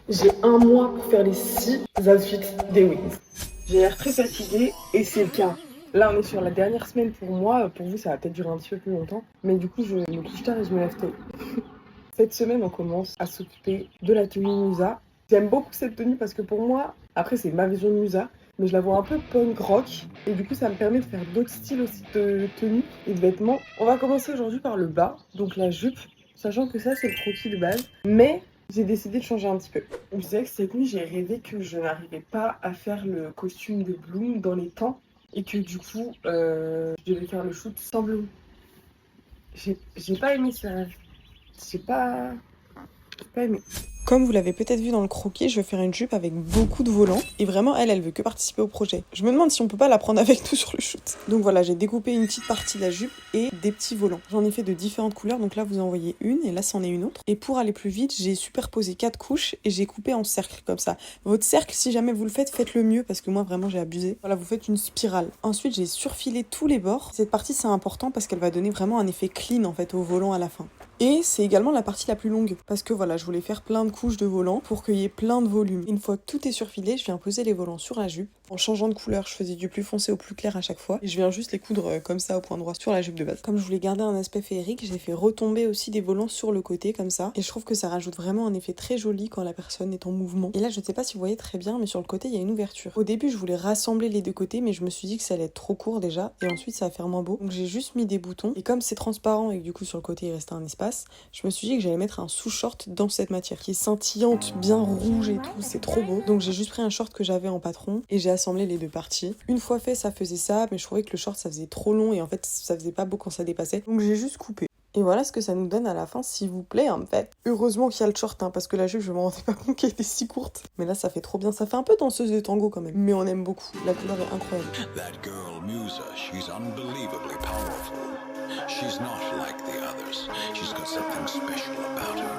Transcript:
J'ai un mois pour faire les 6 outfits des Wings. J'ai l'air très fatiguée et c'est le cas. Là, on est sur la dernière semaine pour moi. Pour vous, ça va peut-être durer un petit peu plus longtemps. Mais du coup, je me couche tard et je me lève tôt. Cette semaine, on commence à s'occuper de la tenue Musa. J'aime beaucoup cette tenue parce que pour moi, après, c'est ma vision de Musa, mais je la vois un peu punk rock. Et du coup, ça me permet de faire d'autres styles aussi de tenue et de vêtements. On va commencer aujourd'hui par le bas, donc la jupe, sachant que ça, c'est le croquis de base. Mais j'ai décidé de changer un petit peu. Vous savez que cette nuit, j'ai rêvé que je n'arrivais pas à faire le costume de Bloom dans les temps et que du coup, je devais faire le shoot sans Bloom. J'ai pas aimé ce rêve. J'ai pas aimé. Comme vous l'avez peut-être vu dans le croquis, je vais faire une jupe avec beaucoup de volants. Et vraiment, elle veut que participer au projet. Je me demande si on peut pas la prendre avec nous sur le shoot. Donc voilà, j'ai découpé une petite partie de la jupe et des petits volants. J'en ai fait de différentes couleurs, donc là vous en voyez une et là c'en est une autre. Et pour aller plus vite, j'ai superposé 4 couches et j'ai coupé en cercle comme ça. Votre cercle, si jamais vous le faites, faites-le mieux parce que moi vraiment j'ai abusé. Voilà, vous faites une spirale. Ensuite, j'ai surfilé tous les bords. Cette partie c'est important parce qu'elle va donner vraiment un effet clean en fait au volant à la fin. Et c'est également la partie la plus longue parce que voilà, je voulais faire plein de couches de volants pour qu'il y ait plein de volume. Une fois que tout est surfilé, je viens poser les volants sur la jupe. En changeant de couleur, je faisais du plus foncé au plus clair à chaque fois. Et je viens juste les coudre comme ça au point droit sur la jupe de base. Comme je voulais garder un aspect féerique, j'ai fait retomber aussi des volants sur le côté comme ça. Et je trouve que ça rajoute vraiment un effet très joli quand la personne est en mouvement. Et là, je ne sais pas si vous voyez très bien, mais sur le côté, il y a une ouverture. Au début, je voulais rassembler les deux côtés, mais je me suis dit que ça allait être trop court déjà. Et ensuite, ça va faire moins beau. Donc j'ai juste mis des boutons. Et comme c'est transparent et que du coup, sur le côté, il restait un espace, je me suis dit que j'allais mettre un sous-short dans cette matière qui est scintillante, bien rouge et tout, c'est trop beau. Donc j'ai juste pris un short que j'avais en patron et j'ai assemblé les deux parties. Une fois fait, ça faisait ça, mais je trouvais que le short ça faisait trop long et en fait ça faisait pas beau quand ça dépassait. Donc j'ai juste coupé. Et voilà ce que ça nous donne à la fin, s'il vous plaît, en fait. Heureusement qu'il y a le short, parce que la jupe, je me rendais pas compte qu'elle était si courte. Mais là, ça fait trop bien. Ça fait un peu danseuse de tango quand même. Mais on aime beaucoup. La couleur est incroyable. That girl, Musa, she's unbelievably powerful. She's not like the others. She's got something special about her.